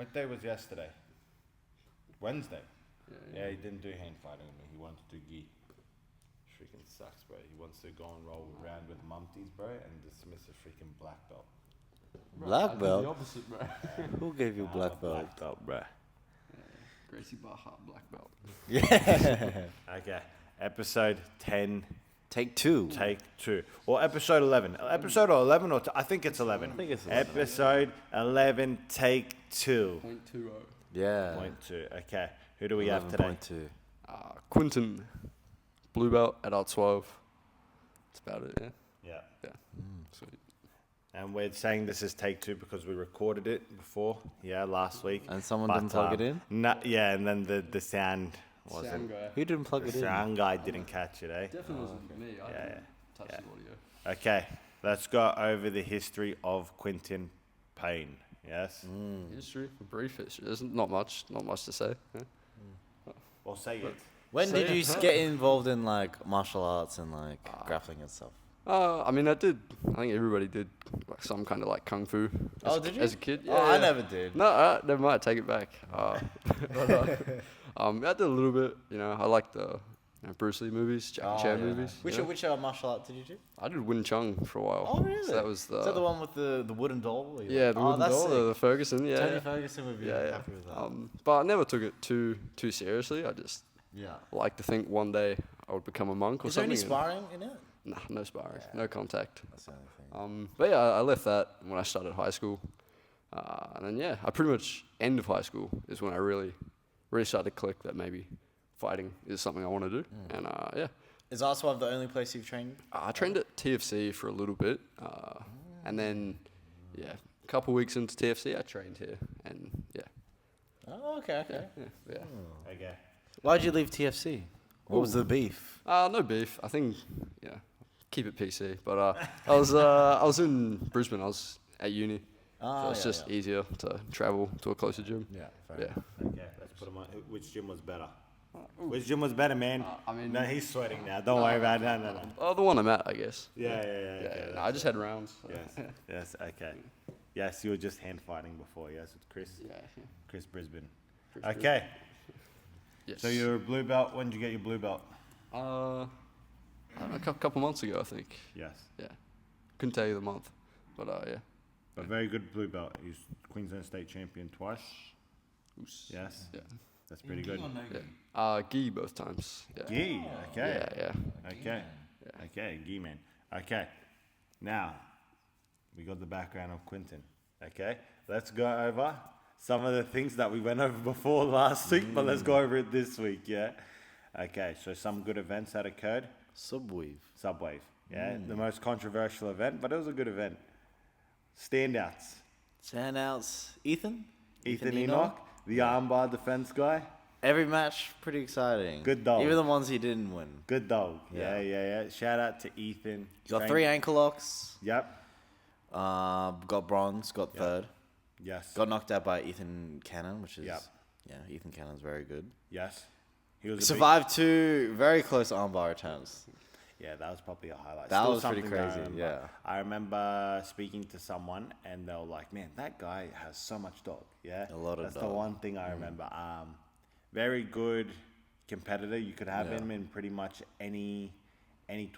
What day was yesterday? Wednesday. Yeah. Yeah, he didn't do hand fighting with me. He wanted to do gi. Freaking sucks, bro. He wants to go and roll around with mumties, bro, and dismiss a freaking black belt. Black I did belt? the opposite, bro. Who gave you I'm a black belt? Black belt, bro. Gracie Baja, black belt. Yeah. Okay. Episode 10, Take two. take 2. Or episode 11. Episode 11 or I think it's 11. I think it's 11. Episode 11, take 2. 0.20. Yeah. Point 2. Okay. Who do we have today? 11.2. Quentin, blue belt, adult 12. That's about it, yeah. Yeah. Yeah. Sweet. And we're saying this is take 2 because we recorded it before, last week. And someone didn't plug it in? Yeah, and then the sound wasn't. Sound guy. Who didn't plug The it in? sound guy didn't catch it, eh? Definitely wasn't me. I Yeah, didn't touch yeah. the audio. Okay, let's go over the history of Quentin Payne. Yes? History, a brief history. There's not much to say. Yeah. Well, say it. When So, did yeah. you get involved in like martial arts and like grappling and stuff? I mean, I did. I think everybody did like some kind of like kung fu. Oh, as a- did you? As a kid? Yeah. Oh, I yeah. never did. No, never mind. Take it back. I did a little bit. You know, I like the Bruce Lee movies, Jackie Chan movies. Which you know. which martial art did you do? I did Wing Chun for a while. Oh, really? So that was the. Is that the one with the wooden doll? Where you're Yeah, like, the oh, wooden that's doll, sick. the Ferguson. Yeah. Tony Ferguson would be Yeah, happy with that. but I never took it too seriously. I just Yeah. like to think one day I would become a monk or Is there something. any sparring in it? Nah, no sparring, no contact. That's the only thing. But yeah, I left that when I started high school, and then I pretty much end of high school is when I really started to click that maybe fighting is something I want to do, and yeah. Is R12 the only place you've trained? I trained at TFC for a little bit, and then a couple weeks into TFC I trained here, and yeah. Oh, okay. Yeah. Okay. Why'd you leave TFC? What was the beef? No beef. I think keep it PC. But I was in Brisbane. I was at uni, so it's just easier to travel to a closer gym. Yeah, Yeah. Okay, let's put him on. Which gym was better? Which gym was better, man? I mean- no, he's sweating now. Don't worry about it. No. Oh, the one I'm at, I guess. Yeah. Yeah. Okay, No, I just had rounds. So. yes, okay. Yes, you were just hand fighting before, yes, with Chris. Yeah. Chris Brisbane. Chris Okay, Yes. so you're a blue belt. When did you get your blue belt? a couple months ago, I think. Yes. Yeah. Couldn't tell you the month, but yeah. A very good blue belt. He's Queensland state champion twice. Oos. Yes. Yeah. That's pretty good. Yeah. Gi both times. Yeah. Gee, okay. Yeah. Okay. Okay, Gee man. Okay. Now, we got the background of Quentin. Okay. Let's go over some of the things that we went over before last week, but let's go over it this week, yeah? Okay, so some good events that occurred. Subwave. Subwave, yeah? The most controversial event, but it was a good event. Standouts. Standouts. Ethan Enoch, the armbar defense guy. Every match pretty exciting. Good dog. Even the ones he didn't win. Good dog. Yeah. Yeah. Shout out to Ethan. He got 3 ankle locks. Yep. Got bronze. Got third. Yes. Got knocked out by Ethan Cannon, which is Yep. Ethan Cannon's very good. Yes. He was a Survived 2 very close armbar attempts. Yeah, that was probably a highlight. That Still was pretty something that I crazy, remember. yeah. I remember speaking to someone, and they were like, "Man, that guy has so much dog." Yeah, A lot of That's the dog. one thing I remember. Very good competitor. You could have Yeah. him in pretty much any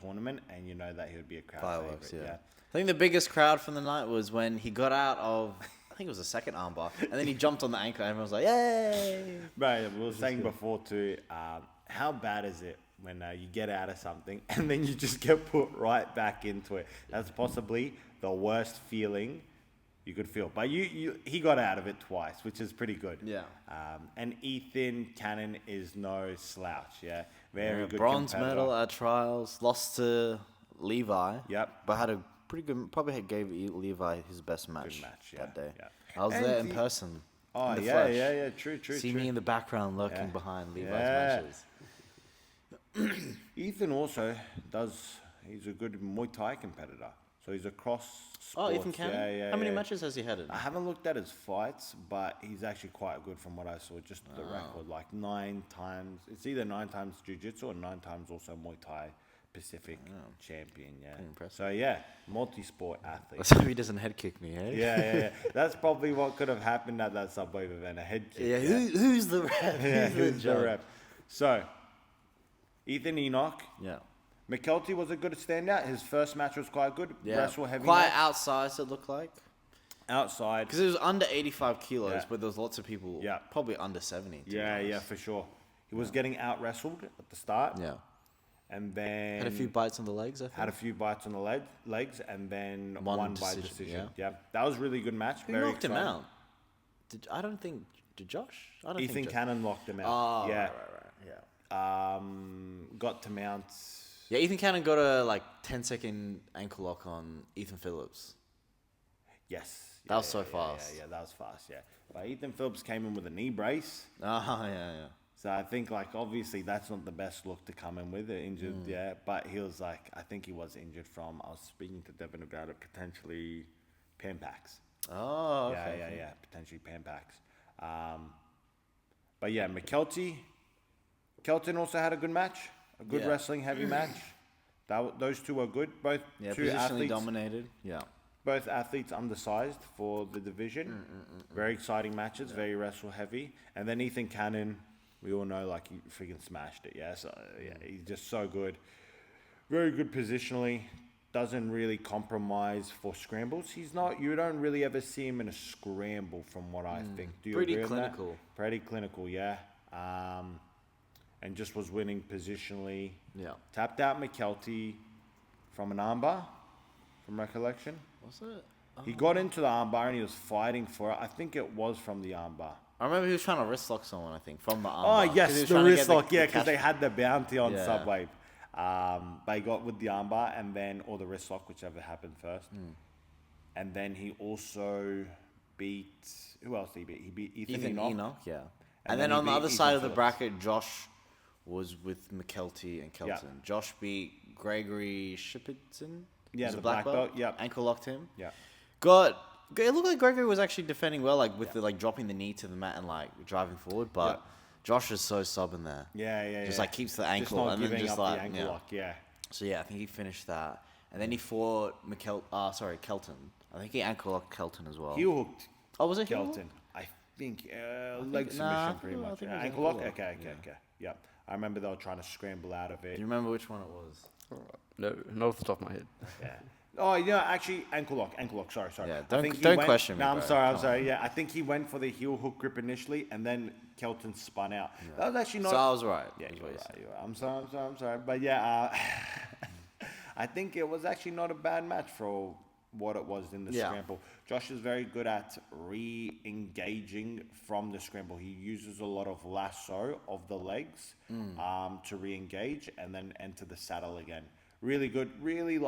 tournament, and you know that he would be a crowd Fireworks, favorite. yeah. I think the biggest crowd from the night was when he got out of, I think it was the second armbar, and then he jumped on the ankle, and everyone was like, "Yay!" Bro, we were saying before too, how bad is it when you get out of something and then you just get put right back into it? That's possibly the worst feeling you could feel. But he got out of it twice, which is pretty good. Yeah. And Ethan Cannon is no slouch, yeah? Very good Bronze competitor. medal at trials, lost to Levi. Yep. But had a pretty good, probably gave Levi his best match, match, that yeah, day. yeah. I was And there in he- person. Oh, in the yeah, flesh. yeah, true. See true. me in the background lurking Yeah. behind Levi's Yeah. matches. Ethan also he's a good Muay Thai competitor. So he's across Oh, sports. Ethan Cannon? Yeah. How many matches has he had in? I haven't looked at his fights, but he's actually quite good from what I saw. Just the record, like 9 times. It's either 9 times jiu-jitsu or 9 times also Muay Thai Pacific champion. Yeah. Pretty impressive. So yeah, multi-sport athlete. Let's hope he doesn't head kick me, eh? Yeah. That's probably what could have happened at that subwave event. A head kick. Yeah, who's the rep? Yeah, who's who's the the rep? So, Ethan Enoch. Yeah. McKelty was a good standout. His first match was quite good. Yeah. Wrestle heavy. Quite match. outsized, it looked like. Outside. Because it was under 85 kilos, Yeah. but there was lots of people Yeah. probably under 70. to be Yeah, honest. for sure. He was getting out wrestled at the start. Yeah. And then Had a few bites on the legs, I think. had a few bites on the legs, and then One won by decision, decision. Yeah, that was a really good match. Who Very knocked him exciting. out? Did Josh? I don't Ethan think Josh. Cannon locked him out. Oh, yeah. right. Yeah. Got to mount. Yeah, Ethan Cannon got a 10-second ankle lock on Ethan Phillips. Yes. That was so fast. Yeah, that was fast. Yeah, but Ethan Phillips came in with a knee brace. Oh, yeah. So I think obviously that's not the best look to come in with injured. Yeah, but he was I think he was injured from. I was speaking to Devin about it, potentially Pan packs. Oh, okay. Yeah, potentially Pan packs. But yeah, McKelty. Kelton also had a good match, a good Yeah. wrestling heavy match. Those two are good. Both Yeah, two positionally athletes. dominated. Yeah. Both athletes undersized for the division. Very exciting matches, very wrestle heavy. And then Ethan Cannon, we all know he freaking smashed it. Yeah, so yeah, he's just so good. Very good positionally. Doesn't really compromise for scrambles. He's not. You don't really ever see him in a scramble, from what I think. Do you Pretty agree with that? clinical. Pretty clinical, yeah. And just was winning positionally. Yeah. Tapped out McKelty from an armbar, from recollection. Was it? He got into the armbar and he was fighting for it. I think it was from the armbar. I remember he was trying to wrist lock someone, I think, from the arm. Oh, yes, the wrist lock. Yeah, because they had the bounty on Yeah. subwave. They got with the armbar or the wrist lock, whichever happened first. And then he also beat... Who else did he beat? He beat Ethan Enoch. yeah. And And then then he on the beat other Ethan side of the Phillips. bracket, Josh was with McKelty and Kelton. Josh beat Gregory Shipperton. Yeah, He's a the black belt, yep. Ankle locked him. Yeah. It looked like Gregory was actually defending well, with the dropping the knee to the mat and driving forward, but Josh is so stubborn there. Yeah. Just keeps the Just ankle not and then giving just up the ankle lock, yeah. So yeah, I think he finished that, and then he fought Kelton. I think he ankle locked Kelton as well. Heel hooked Oh, was it heel hook? Kelton. I think nah, leg I submission think pretty it was- I much. think it was Ankle lock? ankle lock. Okay. Yeah. I remember they were trying to scramble out of it. Do you remember which one it was? No, not off the top of my head. Yeah. Oh, yeah, actually, ankle lock. Sorry. Yeah, I don't- think he don't went- question me, No, I'm bro. sorry. Come on. Yeah, I think he went for the heel hook grip initially, and then Kelton spun out. That was actually not. So I was right. Yeah, is you're what right. you said. I'm sorry. But yeah, I think it was actually not a bad match for what it was in the Yeah. scramble. Josh is very good at re-engaging from the scramble. He uses a lot of lasso of the legs to re-engage and then enter the saddle again. Really good. Really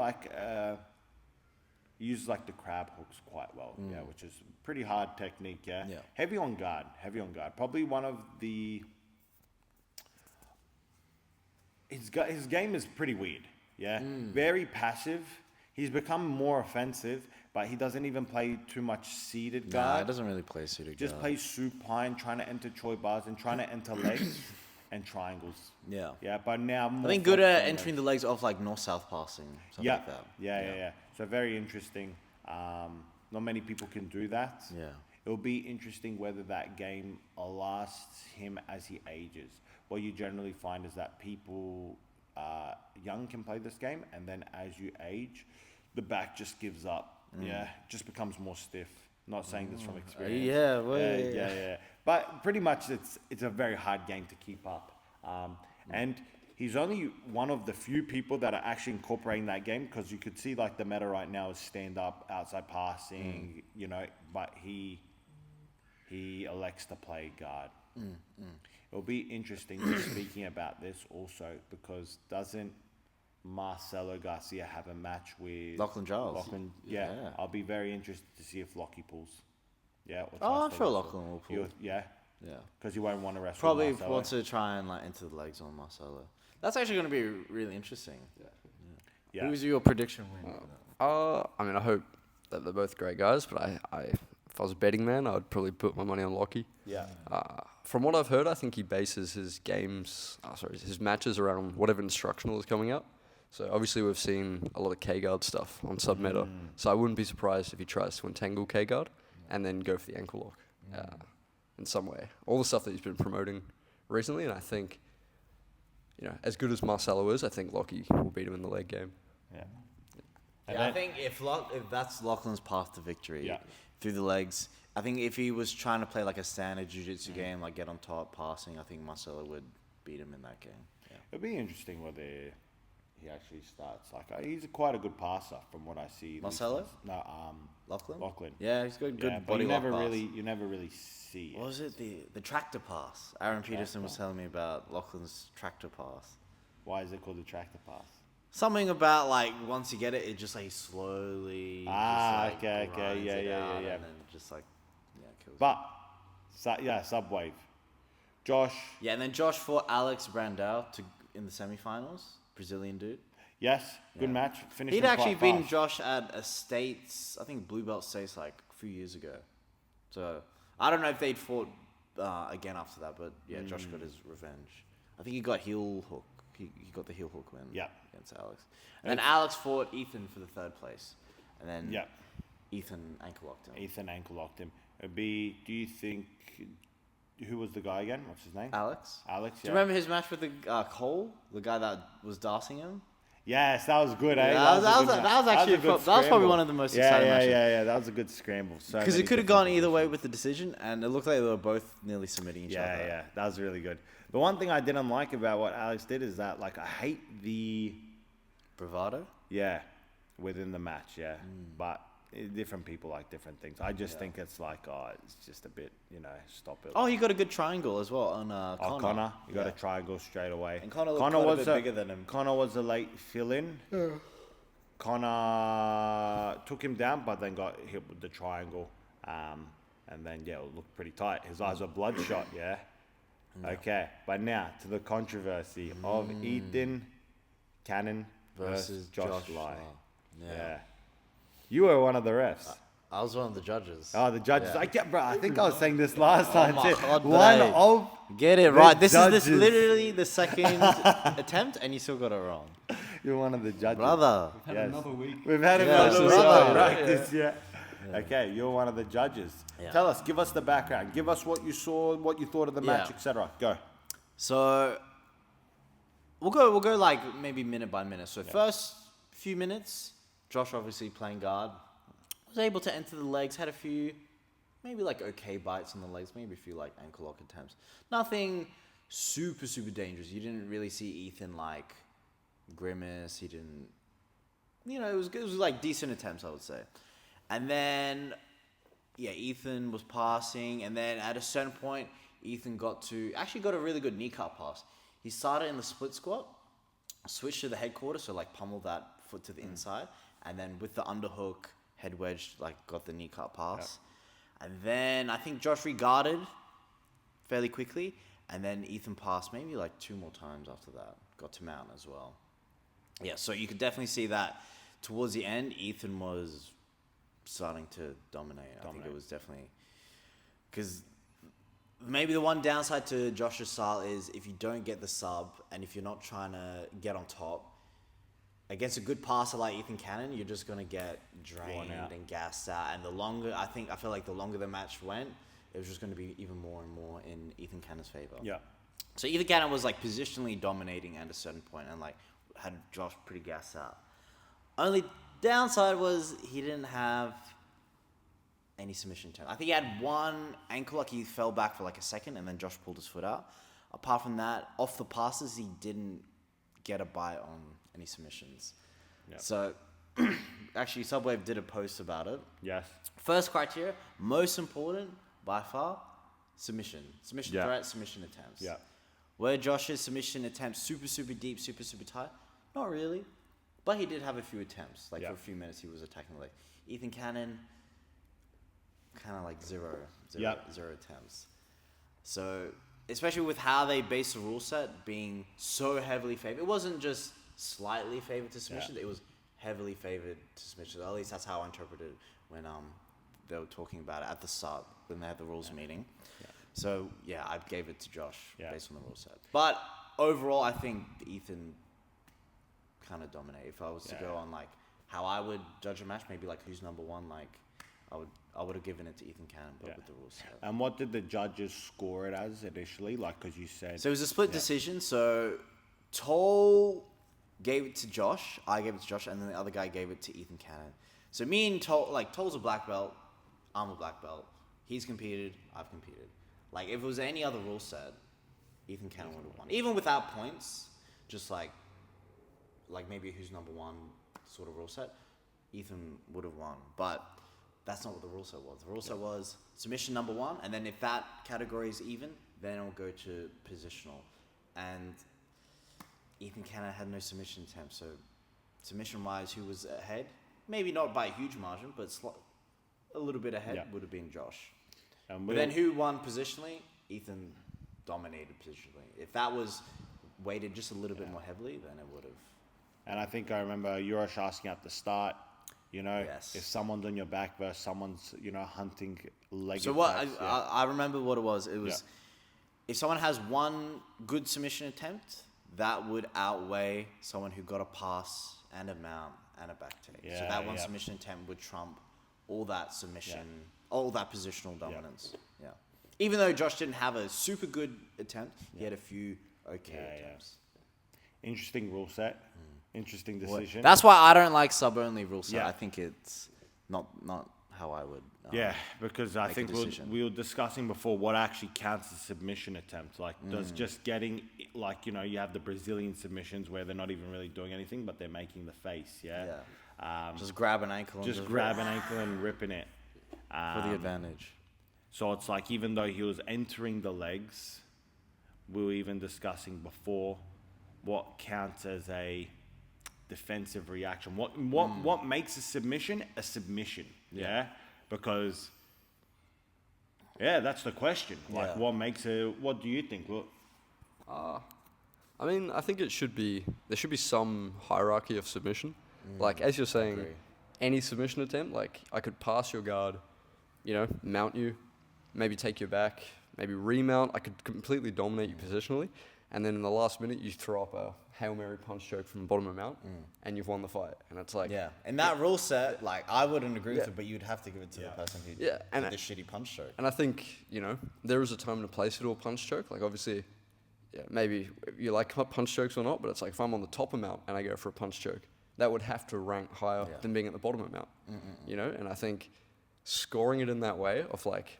uses the crab hooks quite well. Yeah, which is pretty hard technique. Yeah. Yeah. Heavy on guard. Probably one of the. His game is pretty weird. Yeah. Very passive. He's become more offensive, but he doesn't even play too much seated Nah, guard. it doesn't really play suited Just guard. plays supine, trying to enter choi bars and trying to enter legs and triangles. Yeah. Yeah, but now I more think good focused at on entering the legs off north-south passing, stuff yeah. like that. Yeah. So very interesting. Not many people can do that. Yeah. It'll be interesting whether that game lasts him as he ages. What you generally find is that people young can play this game, and then as you age, the back just gives up. Yeah, just becomes more stiff. Not saying this from experience. Yeah, well, yeah. But pretty much it's a very hard game to keep up. And he's only one of the few people that are actually incorporating that game, because you could see the meta right now is stand up, outside passing, but he elects to play guard. It'll be interesting just speaking about this also, because doesn't Marcelo Garcia have a match with Lachlan Giles? Yeah. Yeah. I'll be very interested to see if Lockie pulls. Yeah. Or Oh, I'm tries to sure wrestle. Lachlan will pull. Yeah. Yeah. Because he won't want to wrestle. Probably Marcelo. wants to try and enter the legs on Marcelo. That's actually going to be really interesting. Yeah. Who's your prediction win? I hope that they're both great guys, but if I was a betting man, I'd probably put my money on Lockie. Yeah. From what I've heard, I think he bases his matches around whatever instructional is coming up. So obviously we've seen a lot of K-guard stuff on sub-meta. So I wouldn't be surprised if he tries to entangle K-guard and then go for the ankle lock in some way. All the stuff that he's been promoting recently, and I think, as good as Marcelo is, I think Lockie will beat him in the leg game. Yeah. I think if that's Lachlan's path to victory through the legs, I think if he was trying to play like a standard jiu-jitsu game, like get on top, passing, I think Marcelo would beat him in that game. Yeah. It'll be interesting whether he actually starts. Like he's quite a good passer from what I see. Marcelo? No, Lachlan? Lachlan. Yeah, he's got good But body you lock never pass. really see it. What was it? The tractor pass. Aaron Peterson was telling me about Lachlan's tractor pass. Why is it called the tractor pass? Something about like once you get it, it just like slowly. Okay, grinds yeah, it yeah, out yeah. And then just like kills. But subwave. Josh. Yeah, and then Josh fought Alex Brandao in the semifinals. Brazilian dude. Yes, good match. Finished. He'd him actually quite beaten fast. Josh at a states, I think Blue Belt states like a few years ago. So I don't know if they'd fought again after that, but yeah, Josh got his revenge. I think he got heel hook. He got the heel hook win against Alex. And then Alex fought Ethan for the third place. And then Ethan ankle locked him. Ethan ankle locked him. Do you think, who was the guy again? What's his name? Alex. Alex, Do you remember his match with the Cole, the guy that was dancing him? Yes, that was good, eh? Yeah, that was actually a good that was probably one of the most exciting matches. Yeah, that was a good scramble. Because it could have gone either way with the decision, and it looked like they were both nearly submitting each other. Yeah, that was really good. The one thing I didn't like about what Alex did is that, like, I hate the Bravado? within the match, but different people like different things. I just think it's like, it's just a bit, stop it. Oh, he got a good triangle as well on Connor, you got a triangle straight away. And Connor looked quite a bit bigger than him. Connor was a late fill-in. Connor took him down, but then got hit with the triangle. And then, it looked pretty tight. His eyes were bloodshot, Okay, but now to the controversy of Ethan Cannon versus Josh Lai. Yeah. You were one of the refs. I was one of the judges. Oh, the judges. Yeah. Bro, I think I was saying this last time my too. God, One mate. of Get it the right. This judges. is literally the second attempt, and you still got it wrong. You're one of the judges. Brother. Yes. Another week. We've had Yeah, another so week sorry. of practice, Okay, you're one of the judges. Yeah. Tell us, give us the background. Give us what you saw, what you thought of the match, Yeah. etc. Go. So we'll go like maybe minute by minute. So first few minutes, Josh obviously playing guard, was able to enter the legs, had a few maybe like okay bites on the legs, maybe a few like ankle lock attempts. Nothing super dangerous. You didn't really see Ethan like grimace. He didn't, it was like decent attempts, I would say. And then Ethan was passing, and then at a certain point, Ethan got a really good kneecap pass. He started in the split squat, switched to the head quarter, so like pummeled that foot to the inside, and then with the underhook, head wedge, like got the kneecap pass. And then I think Josh regarded fairly quickly, and then Ethan passed maybe like 2 more times after that, got to mount as well. Yeah, so you could definitely see that towards the end, Ethan was starting to dominate. I think it was definitely because maybe the one downside to Josh's style is if you don't get the sub and if you're not trying to get on top against a good passer like Ethan Cannon, you're just gonna get drained and gassed out. And I feel like the longer the match went, it was just gonna be even more and more in Ethan Cannon's favor. Yeah. So Ethan Cannon was like positionally dominating at a certain point and like had Josh pretty gassed out. Only downside was he didn't have any submission turn. I think he had one ankle lock. He fell back for like a second, and then Josh pulled his foot out. Apart from that, off the passes, he didn't get a bite on any submissions. Yep. So, actually, Subwave did a post about it. Yes. First criteria, most important by far, submission. Submission threat, submission attempts. Yeah. Were Josh's submission attempts super deep, super tight? Not really. But he did have a few attempts. Like for a few minutes he was attacking the leg. Ethan Cannon, kind of like zero attempts. So, especially with how they based the rule set being so heavily favored. It wasn't just slightly favored to submission. It was heavily favored to submission. At least that's how I interpreted it when they were talking about it at the start when they had the rules meeting. Yeah. So, I gave it to Josh based on the rule set. But overall, I think Ethan kind of dominate. If I was to Yeah, go yeah. on like how I would judge a match, maybe like who's number one, like I would have given it to Ethan Cannon, but Yeah. with the rules set. And what did the judges score it as initially? Like, because you said. So it was a split Yeah. decision. So Toll gave it to Josh, I gave it to Josh, and then the other guy gave it to Ethan Cannon. So me and Toll, like Toll's a black belt, I'm a black belt. He's competed, I've competed. Like if it was any other rule set, Ethan Cannon would have won. Even without points, just like maybe who's number one sort of rule set, Ethan would have won. But that's not what the rule set was. The rule set was submission number one, and then if that category is even, then it'll go to positional. And Ethan Cannon had no submission attempt, so submission-wise, who was ahead? Maybe not by a huge margin, but a little bit ahead Yeah. would have been Josh. And But then who won positionally? Ethan dominated positionally. If that was weighted just a little bit more heavily, then it would have. And I think I remember Yurosh asking at the start, you know, Yes. if someone's on your back versus someone's, you know, hunting leg So what attacks, I remember what it was. It was if someone has one good submission attempt, that would outweigh someone who got a pass and a mount and a back take. So Yeah, that one yeah. submission attempt would trump all that submission, all that positional dominance. Yeah. Even though Josh didn't have a super good attempt, he had a few okay Yeah. attempts. Interesting rule set. Interesting decision. That's why I don't like sub only rule set. Yeah. I think it's not how I would. Yeah, because I make a think decision. we were discussing before what actually counts as submission attempt. Like, does just getting, like, you know, you have the Brazilian submissions where they're not even really doing anything, but they're making the face, yeah? Just grab an ankle and Just grab an ankle and ripping it. for the advantage. So it's like, even though he was entering the legs, we were even discussing before what counts as a defensive reaction. What makes a submission a submission? Yeah. Because, that's the question. Like, Yeah. what makes it? What do you think? Well, I mean, I think there should be some hierarchy of submission. Like, as you're saying, agree. any submission attempt, like, I could pass your guard, you know, mount you, maybe take your back, maybe remount. I could completely dominate you positionally. And then in the last minute, you throw up a Hail Mary punch choke from the bottom of mount, and you've won the fight. And it's like, Yeah, and that rule set, like I wouldn't agree with Yeah. it, but you'd have to give it to the person who Yeah, and did the I- shitty punch choke. And I think, you know, there is a time and a place to do a punch choke. Like, obviously, maybe you like punch chokes or not, but it's like if I'm on the top of mount and I go for a punch choke, that would have to rank higher Yeah. than being at the bottom of mount, you know? And I think scoring it in that way of like,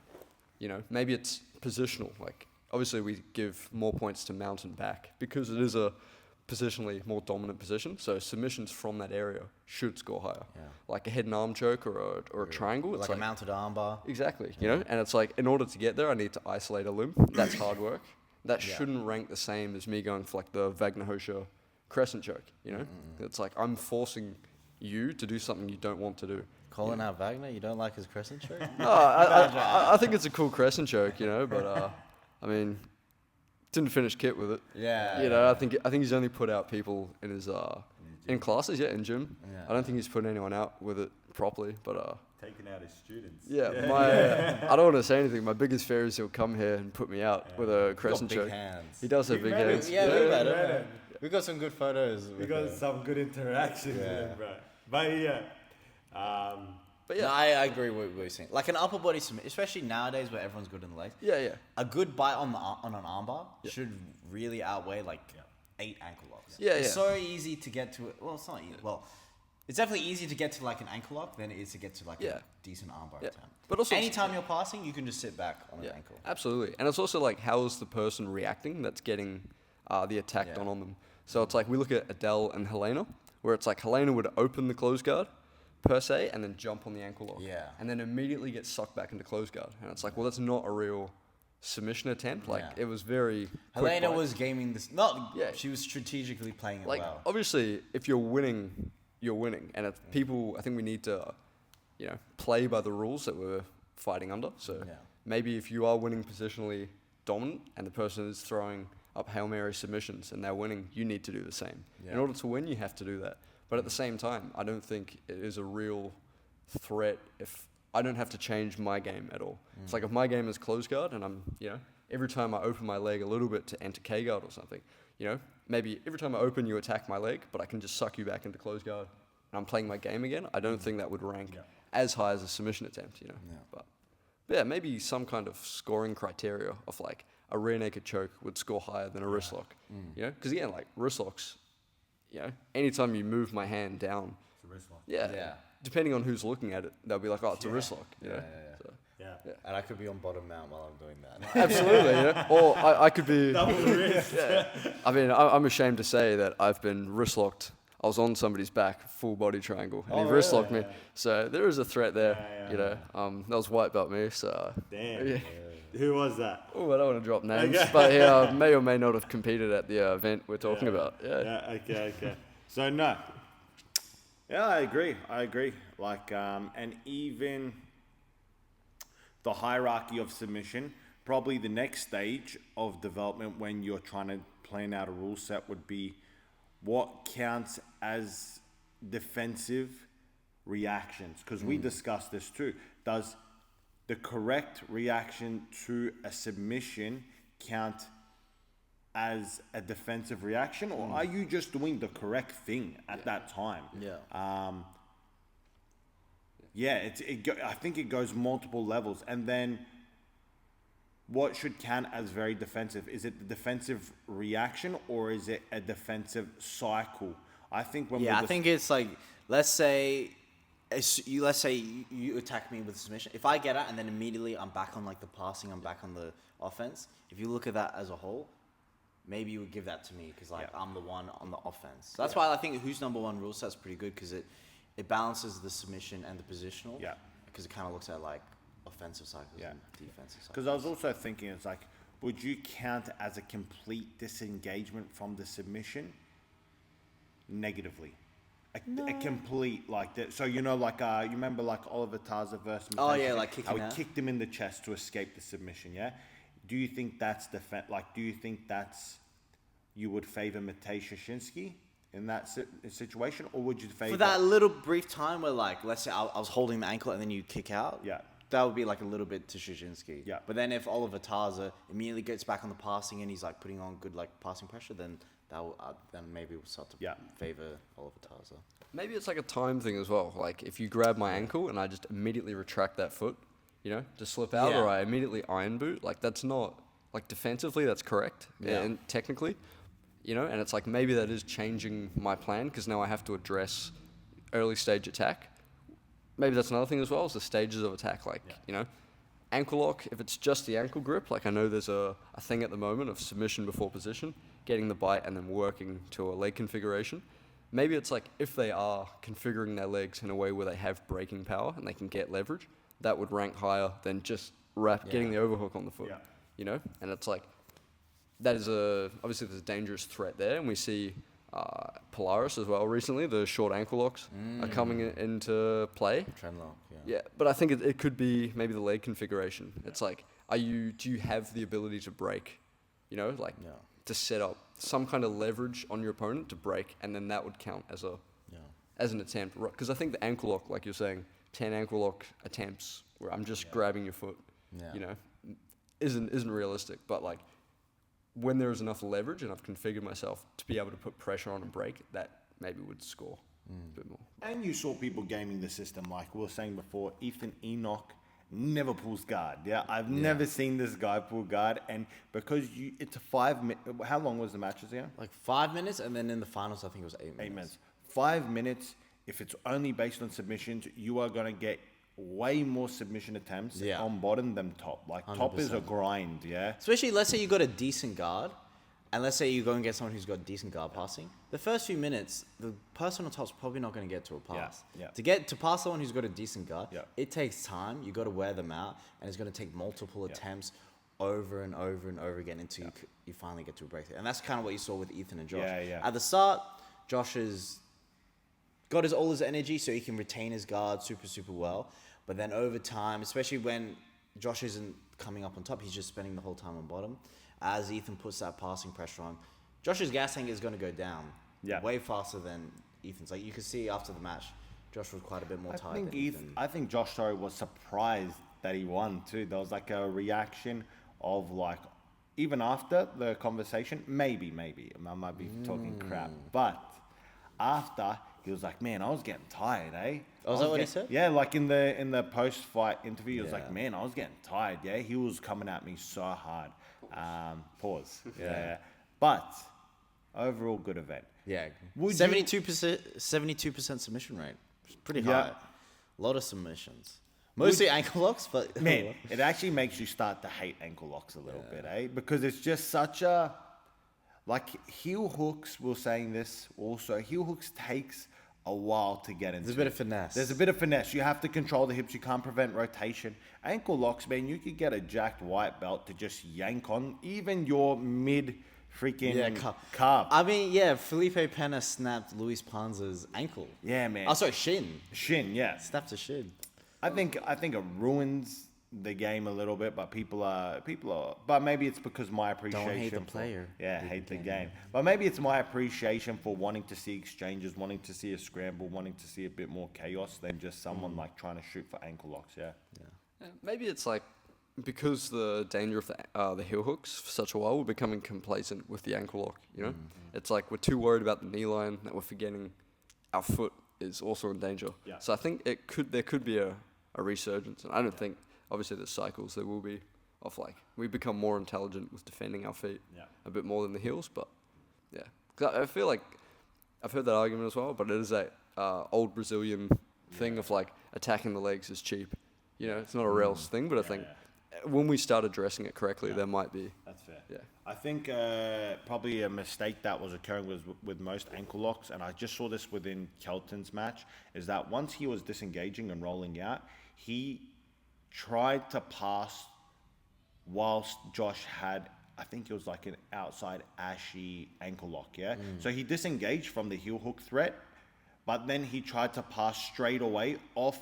you know, maybe it's positional. Like, obviously we give more points to mount and back because it is a positionally more dominant position. So submissions from that area should score higher. Yeah. Like a head and arm choke or a triangle. Like It's a mounted armbar. Exactly, you know, and it's like in order to get there, I need to isolate a limb. That's hard work. That shouldn't rank the same as me going for like the Wagner Hosha crescent choke. You know, it's like I'm forcing you to do something you don't want to do. Calling out Wagner, you don't like his crescent choke? No, I think it's a cool crescent choke, you know, but I mean, didn't finish kit with it. Yeah. You know, I think he's only put out people in his in classes, in gym. Yeah. I don't think he's put anyone out with it properly, but taking out his students. I don't want to say anything. My biggest fear is he'll come here and put me out with a crescent Big choke. hands. He does have big met him. hands. Yeah, we met him. Yeah. We got some good photos. We with got him. some good interactions with him, bro. But But No, yeah, I agree with what you're saying. Like an upper body submission, especially nowadays where everyone's good in the legs. yeah. A good bite on an armbar should really outweigh like 8 ankle locks. Yeah, It's yeah. so easy to get to it. Well, it's not easy. Well, it's definitely easier to get to like an ankle lock than it is to get to like a Yeah. decent armbar Yeah. attempt. But also- anytime you're passing, you can just sit back on an Yeah, ankle. absolutely. And it's also like, how is the person reacting that's getting the attack Yeah. done on them? So it's like, we look at Adele and Helena, where it's like Helena would open the close guard, per se, and then jump on the ankle lock. Yeah. And then immediately get sucked back into close guard. And it's like, well, that's not a real submission attempt. Like, Yeah. it was very quick Helena bite. was gaming this. Not. Yeah. She was strategically playing it Like, well. obviously, if you're winning, you're winning. And if people, I think we need to, you know, play by the rules that we're fighting under. So Yeah. maybe if you are winning positionally dominant and the person is throwing up Hail Mary submissions and they're winning, you need to do the same. In Yeah. order to win, you have to do that. But at the same time, I don't think it is a real threat if I don't have to change my game at all. It's like if my game is close guard and I'm, you know, every time I open my leg a little bit to enter K guard or something, you know, maybe every time I open, you attack my leg, but I can just suck you back into close guard, and I'm playing my game again. I don't think that would rank as high as a submission attempt, you know. Yeah. But yeah, maybe some kind of scoring criteria of like a rear naked choke would score higher than a wrist lock, you know, because again, like wrist locks, you know, anytime you move my hand down, It's a wrist lock. Yeah. depending on who's looking at it, they'll be like, oh, it's a wrist lock, you know. So, Yeah. And I could be on bottom mount while I'm doing that. absolutely, yeah. Or I could be. Double wrist. I mean, I'm ashamed to say that I've been wrist locked. I was on somebody's back, full body triangle, and he wrist locked me. So there is a threat there, you know. That was white belt me, so. Damn. Yeah. Who was that? Oh, I don't want to drop names, Okay. but he may or may not have competed at the event we're talking about. Yeah. Okay. So no. Yeah, I agree. Like, and even the hierarchy of submission, probably the next stage of development when you're trying to plan out a rule set would be what counts as defensive reactions. Because we discussed this too. Does the correct reaction to a submission count as a defensive reaction, or are you just doing the correct thing at that time? I think it goes multiple levels, and then what should count as very defensive? Is it the defensive reaction, or is it a defensive cycle? I think when I think it's like, let's say you attack me with a submission. If I get it and then immediately I'm back on like the passing, I'm back on the offense. If you look at that as a whole, maybe you would give that to me because I'm the one on the offense. So that's why I think who's number one rule set's pretty good because it balances the submission and the positional. Yeah. Because it kind of looks at like offensive cycles and defensive cycles. Because I was also thinking, it's like, would you count as a complete disengagement from the submission? Negatively. A complete, like that. So, you know, like, you remember like Oliver Tarza versus Oh, yeah, like kicking how he out. kicked him in the chest to escape the submission, yeah? Do you think that's do you think that's, you would favor Matej Shashinsky in that situation, or would you favor... For that little brief time where, like, let's say I was holding the ankle and then you kick out. Yeah. That would be like a little bit to Shashinsky. Yeah. But then if Oliver Tarza immediately gets back on the passing and he's like putting on good like passing pressure, then that will, then maybe we'll start to favor Oliver Tarza. Maybe it's like a time thing as well. Like if you grab my ankle and I just immediately retract that foot, you know, to slip out, or I immediately iron boot, like that's not, like defensively that's correct, and technically, you know, and it's like maybe that is changing my plan because now I have to address early stage attack. Maybe that's another thing as well, is the stages of attack, like, you know, ankle lock, if it's just the ankle grip, like I know there's a thing at the moment of submission before position, getting the bite and then working to a leg configuration. Maybe it's like if they are configuring their legs in a way where they have braking power and they can get leverage, that would rank higher than just getting the overhook on the foot, you know? And it's like, that is obviously there's a dangerous threat there, and we see Polaris as well recently, the short ankle locks are coming into play. Trend lock, Yeah, but I think it could be maybe the leg configuration. It's like, do you have the ability to break, you know, like to set up some kind of leverage on your opponent to break, and then that would count as an attempt. Because I think the ankle lock, like you're saying, 10 ankle lock attempts where I'm just grabbing your foot, you know, isn't realistic. But like when there is enough leverage and I've configured myself to be able to put pressure on and break, that maybe would score a bit more. And you saw people gaming the system, like we were saying before, Ethan Enoch never pulls guard. Yeah, I've never seen this guy pull guard, and because it's a 5 minute. How long was the matches again? Like 5 minutes, and then in the finals, I think it was 8 minutes. 8 minutes. 5 minutes. If it's only based on submissions, you are gonna get way more submission attempts on bottom than top. Like 100%. Top is a grind. Yeah. Especially, let's say you got a decent guard, and let's say you go and get someone who's got decent guard passing. The first few minutes, the person on top's probably not going to get to a pass. To pass someone who's got a decent guard, it takes time. You got to wear them out, and it's going to take multiple attempts over and over and over again until you finally get to a breakthrough. And that's kind of what you saw with Ethan and Josh. At the start, Josh has got all his energy so he can retain his guard super well. But then over time, especially when Josh isn't coming up on top, he's just spending the whole time on bottom. As Ethan puts that passing pressure on, Josh's gas tank is going to go down way faster than Ethan's. Like you could see after the match, Josh was quite a bit more tired than Ethan. I think Josh was surprised that he won too. There was like a reaction of like, even after the conversation, maybe, I might be talking crap, but after, he was like, man, I was getting tired, eh? Oh, is that what he said? Yeah, like in the post-fight interview, he was like, man, I was getting tired, yeah? He was coming at me so hard. Pause. Yeah. But overall, good event. Yeah. Would 72% submission rate. It's pretty Yeah. high. A lot of submissions. Mostly ankle locks, but Man, it actually makes you start to hate ankle locks a little bit, eh? Because it's just such a... Like, heel hooks, we're saying this also, heel hooks takes a while to get into. There's a bit of finesse. There's a bit of finesse. You have to control the hips. You can't prevent rotation. Ankle locks, man, you could get a jacked white belt to just yank on even your mid freaking calf. I mean, yeah, Felipe Pena snapped Luis Panza's ankle. Yeah, man. Oh, sorry, shin. Shin, yeah. Snapped a shin. I think it ruins the game a little bit, but people are, but maybe it's because my appreciation. Don't hate the for- player. Yeah, hate the game. But maybe it's my appreciation for wanting to see exchanges, wanting to see a scramble, wanting to see a bit more chaos than just someone like trying to shoot for ankle locks. Yeah. Maybe it's like because the danger of the heel hooks for such a while, we're becoming complacent with the ankle lock. You know, it's like we're too worried about the knee line that we're forgetting our foot is also in danger. Yeah. So I think there could be a resurgence, and I don't think obviously there's cycles there will be of like we become more intelligent with defending our feet a bit more than the heels, but yeah, 'cause I feel like I've heard that argument as well, but it is a old Brazilian thing of like attacking the legs is cheap. You know, it's not a real thing, but I think when we start addressing it correctly, there might be. That's fair. Yeah. I think probably a mistake that was occurring was with most ankle locks, and I just saw this within Kelton's match, is that once he was disengaging and rolling out, he tried to pass whilst Josh had, I think it was like an outside ashy ankle lock, yeah? So he disengaged from the heel hook threat, but then he tried to pass straight away off